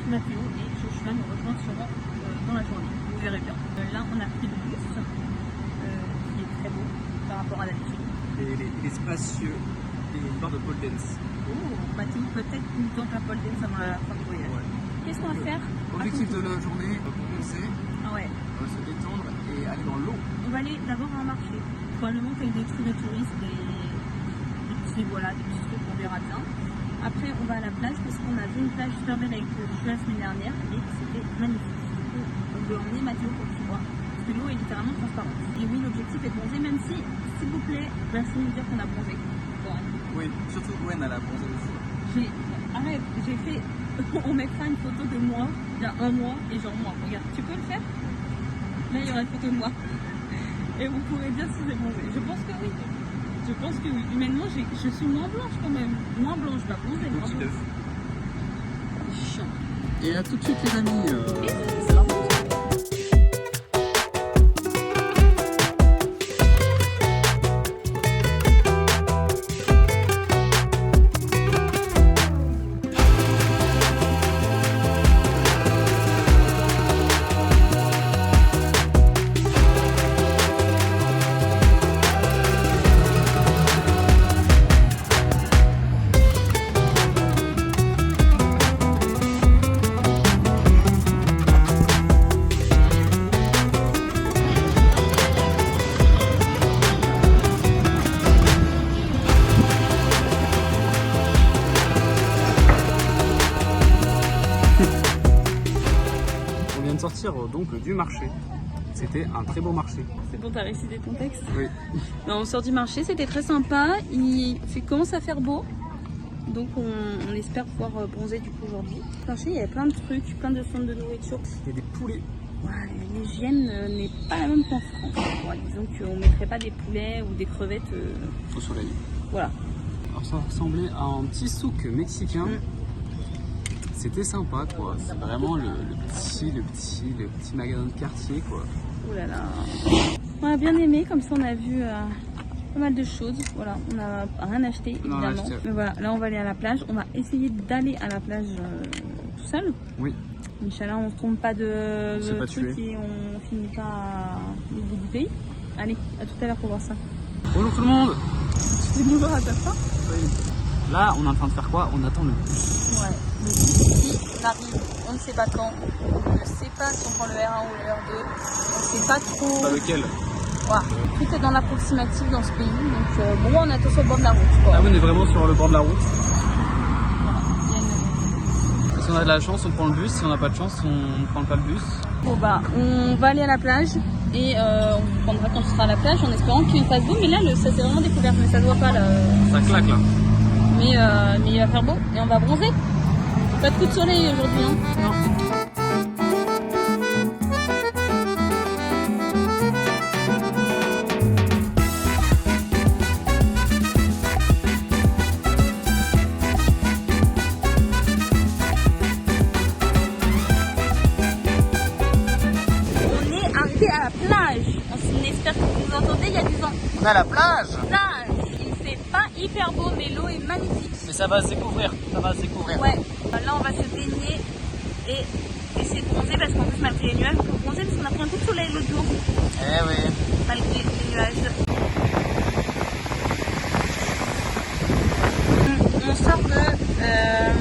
Mathéo et Joshua nous rejoindre sûrement dans la journée. Vous verrez bien. Là, on a pris le bus qui est très beau par rapport à d'habitude. Il est spacieux et une barre de pole dance. Oh, Mathéo peut-être nous tente un pole dance avant la fin du voyage. Ouais. Qu'est-ce qu'on va faire? Objectif de la journée, commencer, Ah ouais. se détendre et aller dans l'eau. On va aller d'abord à un marché. Probablement qu'il y a des trucs de touristes, des petits trucs, on verra bien. Après, on va à la plage parce qu'on a vu une plage super belle avec Joshua la semaine dernière et c'était magnifique. Du coup, on veut emmener Mathéo pour qu'il voit. Parce que l'eau est littéralement transparente. Et oui, l'objectif est de bronzer, même si, s'il vous plaît, merci de nous dire qu'on a bronzé. Ouais. Oui, surtout Gwen, elle a bronzé le fou. Arrête, j'ai fait. On mettra une photo de moi il y a un mois et genre moi. Regarde, tu peux le faire? Là, il y aura une photo de moi. Et vous pourrez dire si j'ai bronzé. Je pense que oui. Je pense que oui. Humainement, je suis moins blanche quand même. Moins blanche, pas bronzée. Petit œuf. Chiant. Et à tout de suite les amis. Ça va. Sortir donc du marché. C'était un très beau marché. C'est bon, t'as récité ton texte? Oui. Non, on sort du marché, c'était très sympa. Il commence à faire beau. Donc on espère pouvoir bronzer du coup aujourd'hui. Au marché, il y avait plein de trucs, plein de centres de nourriture. Il y a des poulets. Ouais, l'hygiène n'est pas la même qu'en France. Ouais, disons qu'on ne mettrait pas des poulets ou des crevettes Au soleil. Voilà. Alors ça ressemblait à un petit souk mexicain. C'était sympa quoi, c'est vraiment le petit magasin de quartier quoi. Oh là là. On a bien aimé, comme ça on a vu pas mal de choses. Voilà, on n'a rien acheté évidemment. Mais voilà, là on va aller à la plage. On va essayer d'aller à la plage tout seul. Oui. Inch'Allah, on ne se trompe pas de trucs tuer. et on finit pas au bout du pays. Allez, à tout à l'heure pour voir ça. Bonjour tout le monde. Tu dis bonjour à ta femme? Oui. Là on est en train de faire quoi? On attend le bus. Ouais, le bus qui arrive, on ne sait pas quand, on ne sait pas si on prend le R1 ou le R2, on ne sait pas trop. Pas lequel? Voilà. Tout est dans l'approximatif dans ce pays, donc bon, on est tous au bord de la route. Quoi. Ah oui, on est vraiment sur le bord de la route. Voilà. Il y a une... Si on a de la chance, on prend le bus. Si on n'a pas de chance, on ne prend pas le bus. Bon bah, on va aller à la plage et on vous prendra quand on sera à la plage en espérant qu'il fasse beau. Mais là, ça c'est vraiment découvert, mais ça ne voit pas là. Ça claque là. Mais il va faire beau et on va bronzer. Pas de coup de soleil aujourd'hui, hein. Non. On est arrivé à la plage. On espère que vous nous entendez, il y a du vent. On est à la plage. Plage, il fait pas hyper beau, mais l'eau est magnifique. Mais ça va se découvrir. Ça va se découvrir. Ouais, là on va se baigner et essayer de bronzer parce qu'en plus malgré les nuages on peut bronzer parce qu'on a pris un coup de soleil l'autre jour. Eh oui. Malgré les nuages. On sort de...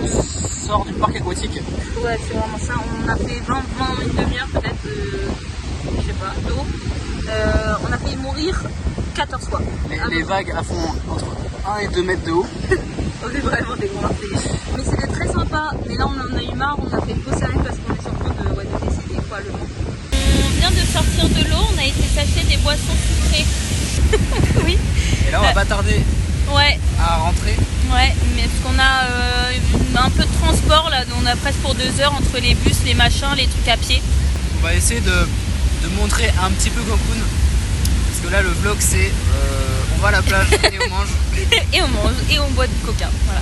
On sort du parc aquatique. Ouais, c'est vraiment ça. On a fait 20 une demi-heure peut-être, je sais pas, d'eau. On a failli mourir 14 fois. Les vagues à fond entre 1 et 2 mètres de haut. On est vraiment des gros marseillais. Mais c'était très sympa. Mais là on en a eu marre, on a fait faux sérieux parce qu'on est sur le point de décider quoi le monde. On vient de sortir de l'eau, on a été s'acheter des boissons sucrées. Oui. Et là on va pas tarder Ouais. à rentrer. Ouais, mais parce qu'on a un peu de transport là, on a presque pour 2 heures entre les bus, les machins, les trucs à pied. On va essayer de montrer un petit peu Cancun. Parce que là le vlog c'est on va à la plage et on mange. Et on mange et on boit du coca. Voilà.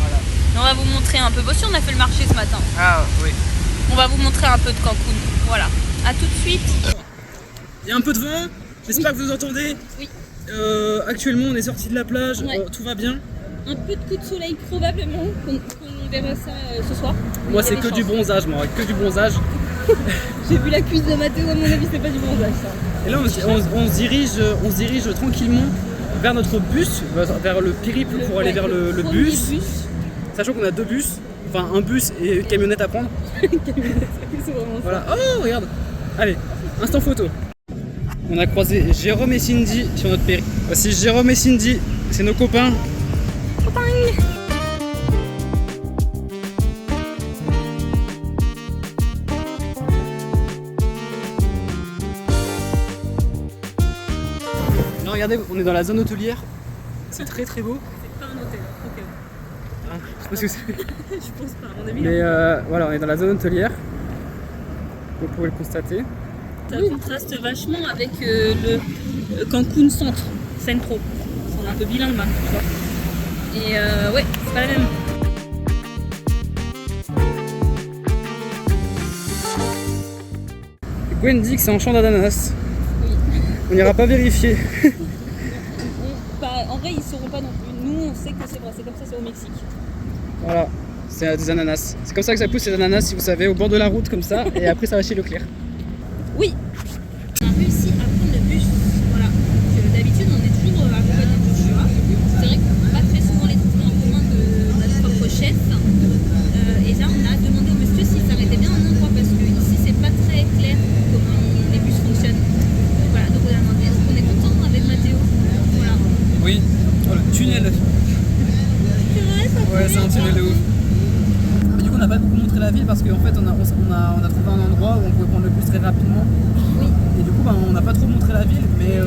On va vous montrer un peu. Bon, si on a fait le marché ce matin. Ah oui. On va vous montrer un peu de Cancun. Voilà. À tout de suite. Il y a un peu de vent. J'espère que vous entendez. Oui. Actuellement on est sorti de la plage. Ouais. Tout va bien. Un peu de coup de soleil probablement qu'on verra ça ce soir. Moi, Il y a c'est des que du chances. bronzage, moi, que du bronzage. J'ai vu la cuisse de Mathéo, à mon avis, c'est pas du bronzage ça. Et là, on se dirige tranquillement vers notre bus, vers le périple pour aller vers le premier bus. Sachant qu'on a 2 bus, enfin un bus et une camionnette à prendre. Camionnette, c'est vraiment ça. Voilà. Oh, regarde. Allez, instant photo. On a croisé Jérôme et Cindy sur notre périple. Voici Jérôme et Cindy, c'est nos copains. Là, regardez, on est dans la zone hôtelière. C'est très très beau. C'est pas un hôtel, ok. Ah, je sais pas ce que c'est. Je pense pas, à mon avis. Mais voilà, on est dans la zone hôtelière. Vous pouvez le constater. Ça contraste vachement avec le Cancun Centre, Centro. On est un peu bilingue maintenant, tu vois. Et ouais, c'est pas la même. Gwen dit que c'est un champ d'ananas. Oui. On n'ira pas vérifier. En vrai, ils sauront pas non plus. Nous, on sait que c'est vrai, c'est comme ça, c'est au Mexique. Voilà, c'est des ananas. C'est comme ça que ça pousse, ces ananas, si vous savez, au bord de la route comme ça. Et après, ça va chez Leclerc. Oui. On a réussi à prendre le bus. Voilà. D'habitude, on est toujours accompagné du Jura. C'est vrai qu'on n'a pas très souvent les transports en commun de notre propre chef. Et là, on a demandé au monsieur s'il s'arrêtait bien à un endroit parce que ici, c'est pas très clair comment les bus fonctionnent. Voilà, donc on a demandé. Donc on est content avec Mathéo. Voilà. Oui, oh, le tunnel. Ouais, c'est un tunnel de ouf. Mais du coup, on n'a pas beaucoup montré la ville parce qu'en fait, on a trouvé un endroit où on pouvait prendre le bus très rapidement. Oui. Et du coup, on n'a pas trop montré la ville, mais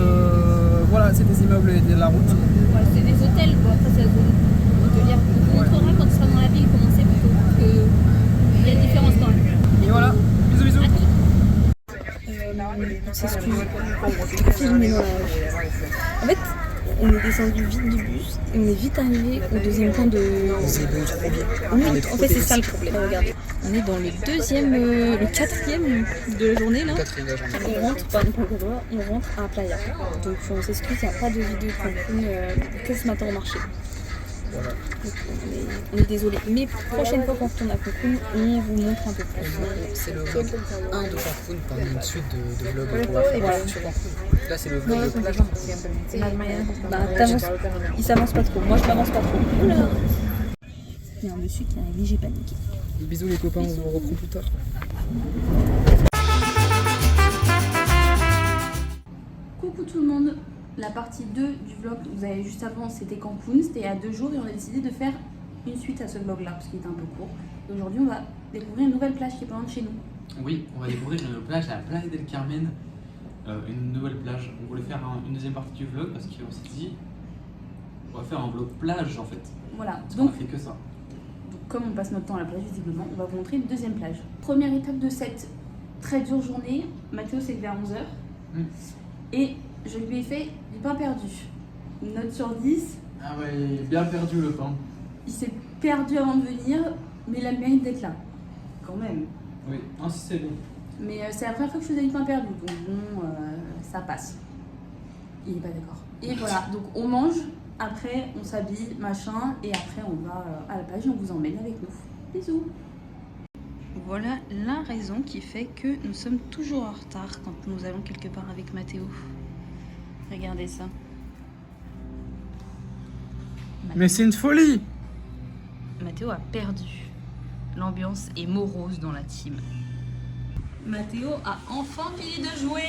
voilà, c'est des immeubles et de la route. Ouais, c'est des hôtels, quoi. Après, c'est la zone hôtelière. On vous montrera quand tu seras dans la ville comment c'est plutôt. Parce que il y a une différence quand même. Et voilà, bisous bisous. On s'excuse. Filmer dans la rue. En fait, on est descendu vite du bus et on est vite arrivé au deuxième point de. Oui, en fait, c'est ça le problème. Regardez. On est dans le quatrième de la journée là. On rentre, pardon, on rentre à Playa. Donc on s'excuse, il n'y a pas de vidéo de Cancun que ce matin au marché. Voilà. Donc, on est désolé. Mais prochaine fois qu'on retourne à Cancun, on vous montre un peu plus. C'est le vlog 1 de Cancun parmi une suite de vlogs qu'on va faire Voilà. sur Cancun. Là, c'est le vlog de plage. Bah, il s'avance pas trop. Moi, je m'avance pas trop. Oula. Il y a un monsieur qui est arrivé, j'ai paniqué. Bisous les copains, on vous reprend plus tard. Coucou tout le monde. La partie 2 du vlog que vous avez juste avant, c'était Cancun. C'était il y a 2 jours et on a décidé de faire une suite à ce vlog là parce qu'il était un peu court. Et aujourd'hui, on va découvrir une nouvelle plage qui est pas loin de chez nous. Oui, on va découvrir une plage à la Playa del Carmen, une nouvelle plage. On voulait faire une deuxième partie du vlog parce qu'on s'est dit on va faire un vlog plage en fait. Voilà. Parce Donc, qu'on a fait que ça. comme on passe notre temps à la plage visiblement, on va vous montrer une deuxième plage. Première étape de cette très dure journée, Mathéo s'est levé à 11h et je lui ai fait du pain perdu. Une note sur 10, Ah ouais, il est bien perdu le pain. il s'est perdu avant de venir, mais il a le mérite d'être là. Quand même. Oui, non, si c'est bon. Mais c'est la première fois que je faisais du pain perdu, donc bon, ça passe. Il n'est pas d'accord. Et voilà, donc on mange, après on s'habille, machin, et après on va à la plage et on vous emmène avec nous. Bisous. Voilà la raison qui fait que nous sommes toujours en retard quand nous allons quelque part avec Mathéo. Regardez ça. Mais c'est une folie. Mathéo a perdu. L'ambiance est morose dans la team. Mathéo a enfin fini de jouer.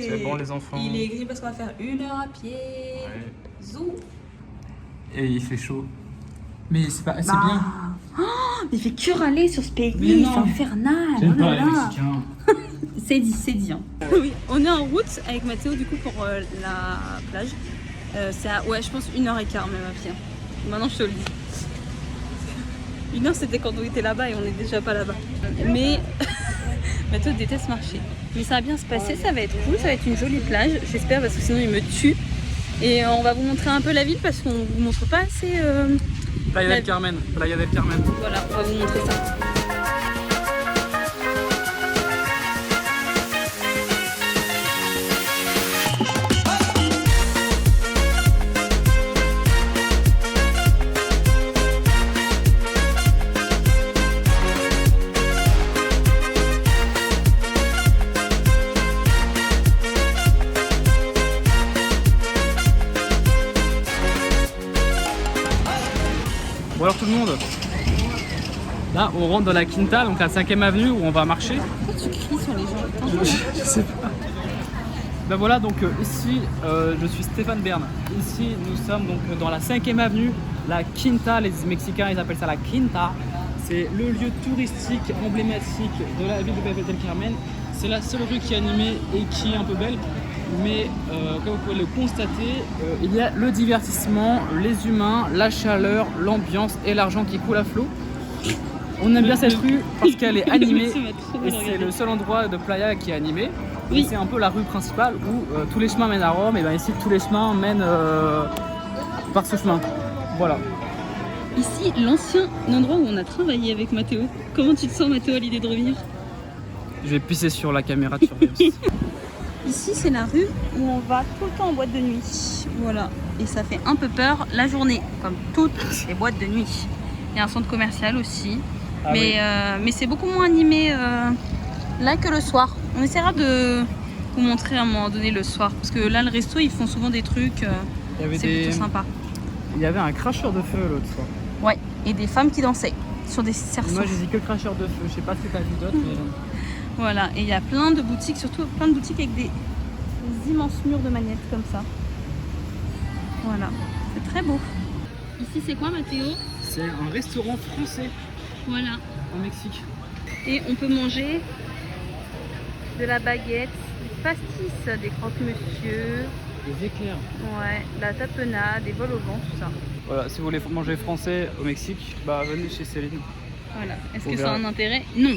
C'est bon les enfants. Il est gris parce qu'on va faire 1 heure à pied. Ouais. Zou. Et il fait chaud. Mais c'est bien. Oh, mais il fait que râler sur ce pays, Mais c'est non. infernal. J'aime Oh là pas les là. Mexicains. C'est dit. Hein. Oui, on est en route avec Mathéo du coup pour la plage. C'est à, ouais, je pense 1h15 même à pied. Maintenant je te le dis. 1 heure c'était quand on était là-bas et on n'est déjà pas là-bas. Mais Mathéo déteste marcher. Mais ça va bien se passer, ça va être cool, ça va être une jolie plage, j'espère, parce que sinon il me tue. Et on va vous montrer un peu la ville parce qu'on vous montre pas assez. Playa del Carmen. Playa del Carmen. Voilà, on va vous montrer ça. Là, on rentre dans la Quinta, donc la 5e avenue où on va marcher. Pourquoi tu cries sur les gens? Je sais pas. Ben voilà, donc ici, je suis Stéphane Bern. Ici, nous sommes donc dans la 5e avenue, la Quinta. Les Mexicains, ils appellent ça la Quinta. C'est le lieu touristique emblématique de la ville de Playa del Carmen. C'est la seule rue qui est animée et qui est un peu belle. Mais comme vous pouvez le constater, il y a le divertissement, les humains, la chaleur, l'ambiance et l'argent qui coule à flot. On aime bien cette rue parce qu'elle est animée et c'est le seul endroit de Playa qui est animé. Oui. C'est un peu la rue principale où tous les chemins mènent à Rome. Et bien ici, tous les chemins mènent par ce chemin. Voilà. Ici, l'ancien endroit où on a travaillé avec Mathéo. Comment tu te sens, Mathéo, à l'idée de revenir? Je vais pisser sur la caméra de surveillance. Ici, c'est la rue où on va tout le temps en boîte de nuit. Voilà. Et ça fait un peu peur la journée, comme toutes les boîtes de nuit. Il y a un centre commercial aussi. Ah mais c'est beaucoup moins animé là que le soir. On essaiera de vous montrer à un moment donné le soir. Parce que là, le resto, ils font souvent des trucs. C'est plutôt sympa. Il y avait un cracheur de feu l'autre fois. Ouais. Et des femmes qui dansaient sur des cerceaux. Moi, j'ai dit que cracheur de feu. Je sais pas ce que t'as vu d'autre, mais... Voilà, et il y a plein de boutiques, surtout plein de boutiques avec des immenses murs de magnettes comme ça. Voilà, c'est très beau. Ici, c'est quoi, Mathéo? C'est un restaurant français Voilà. au Mexique. Et on peut manger de la baguette, des pastis, des croque-monsieur, Des éclairs. ouais, de la tapenade, des vols au vent, tout ça. Voilà, si vous voulez manger français au Mexique, bah venez chez Céline. Voilà. Est-ce On que ça a verra. un intérêt? Non.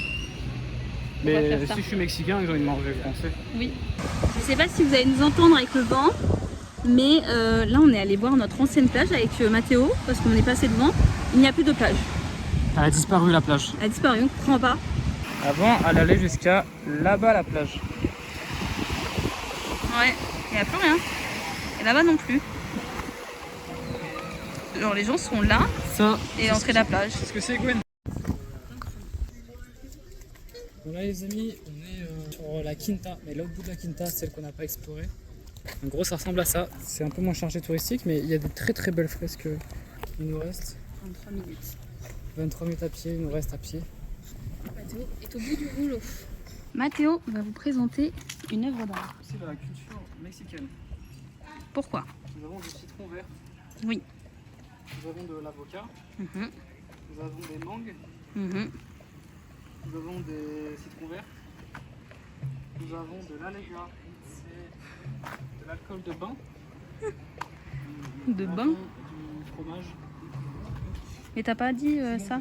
On va Mais faire ça. si je suis mexicain et que j'ai envie de manger français. Oui. Je sais pas si vous allez nous entendre avec le vent, mais là on est allé voir notre ancienne plage avec Mathéo parce qu'on est passé devant. Il n'y a plus de plage. Elle a disparu la plage. Elle a disparu, on comprend pas. Avant, elle allait jusqu'à là-bas la plage. Ouais, il n'y a plus rien. Et là-bas non plus. Genre les gens sont là Ça, et l'entrée de la plage. c'est ce que c'est, Gwen. Voilà les amis, on est sur la Quinta, mais l'autre bout de la Quinta, celle qu'on n'a pas explorée. En gros, ça ressemble à ça. C'est un peu moins chargé touristique, mais il y a des très très belles fresques. Il nous reste 23 minutes. 23 minutes à pied, il nous reste à pied. Mathéo est au bout du rouleau. Mathéo va vous présenter une œuvre d'art. C'est la culture mexicaine. Pourquoi? Nous avons du citron vert, Oui. nous avons de l'avocat, Mhm. nous avons des mangues, Mhm. nous avons des citrons verts, nous avons de l'allégra, c'est de l'alcool de bain. De Nous bain? avons du fromage. Mais t'as pas dit ça?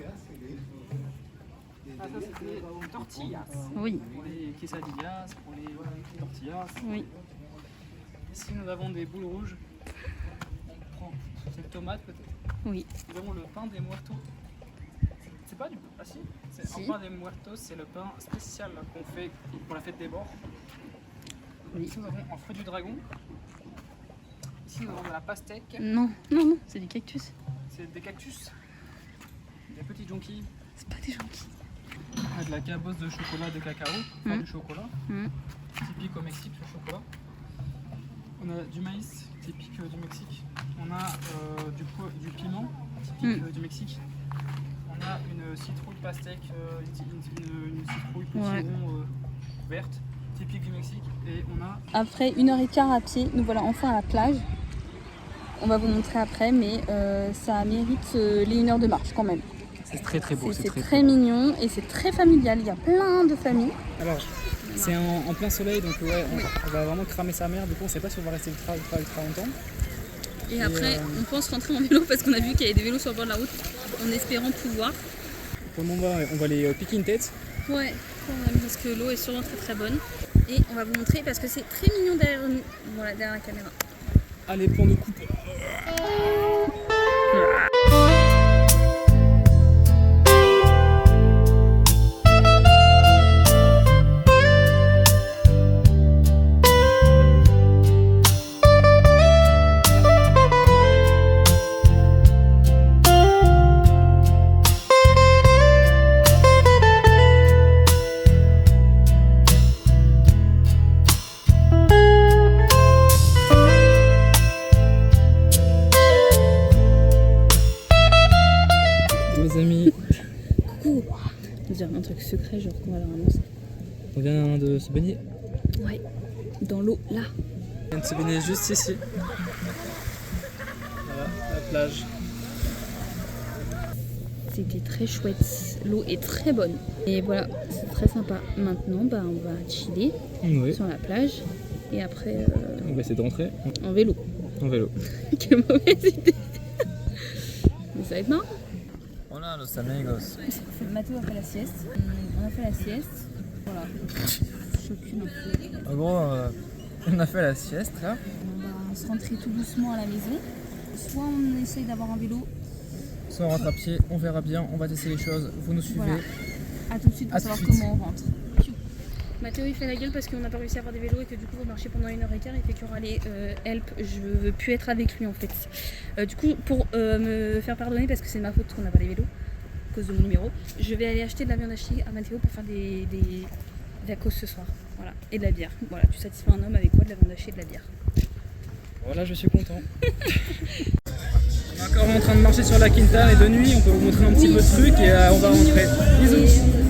Ah, ça c'est des tortillas. Oui. Pour les quesadillas, pour les tortillas. Oui. Ici nous avons des boules rouges. On prend cette tomate peut-être. Oui. Nous avons le pain des muertos. C'est pas du pain, ah si, c'est Si. un pain des muertos, c'est le pain spécial qu'on fait pour la fête des morts. Oui. Ici nous avons un fruit du dragon. Ici nous avons de la pastèque. Non, non, non, c'est du cactus. C'est des cactus. Des petits jonquilles. C'est pas des jonquilles. De la cabosse de chocolat de cacao, enfin du chocolat. Mhm. Typique au Mexique, le chocolat. On a du maïs, typique du Mexique. On a du piment, typique du Mexique. On a une citrouille pastèque, une citrouille potiron verte, typique du Mexique. Et on a... Après 1h15 à pied, nous voilà enfin à la plage. On va vous montrer après, mais ça mérite les 1 heure de marche quand même. C'est très très beau. C'est très mignon et c'est très familial. Il y a plein de familles. Alors, c'est en plein soleil, donc ouais, on va vraiment cramer sa mère. Du coup, on sait pas si on va rester ultra longtemps. Et après, on pense rentrer en vélo parce qu'on a vu qu'il y avait des vélos sur le bord de la route, en espérant pouvoir. Pour le moment, on va aller piquer une tête. Ouais, quand même, parce que l'eau est sûrement très très bonne. Et on va vous montrer parce que c'est très mignon derrière nous. Voilà, derrière la caméra. Allez, pour nous couper. secret, genre qu'on va leur annoncer. On vient de se baigner. Ouais, dans l'eau, là. On vient de se baigner juste ici. Voilà, la plage. C'était très chouette. L'eau est très bonne. Et voilà, c'est très sympa. Maintenant, bah, on va chiller Oui. sur la plage. Et après, On va essayer de rentrer en vélo. en vélo. Quelle mauvaise idée. Mais ça va être marrant. Hola los amigos. Mathéo a fait la sieste. On a fait la sieste. Voilà. Chacune un peu. En gros, on a fait la sieste là. On va se rentrer tout doucement à la maison. Soit on essaye d'avoir un vélo. Soit on rentre à pied, on verra bien, on va tester les choses. Vous nous suivez. Voilà. A tout de suite pour À tout de savoir suite. comment on rentre. Mathéo il fait la gueule parce qu'on n'a pas réussi à avoir des vélos et que du coup vous marchez pendant 1h15 et fait qu'il y aura les help. Je veux plus être avec lui en fait. Du coup pour me faire pardonner parce que c'est de ma faute qu'on n'a pas les vélos à cause de mon numéro, je vais aller acheter de la viande hachée à Mathéo pour faire des tacos ce soir. Voilà. Et de la bière. Voilà, tu satisfais un homme avec quoi? De la viande hachée et de la bière. Voilà, je suis content. On est encore en train de marcher sur la Quinta et de nuit, on peut vous montrer un petit peu de trucs et on va rentrer. Bisous.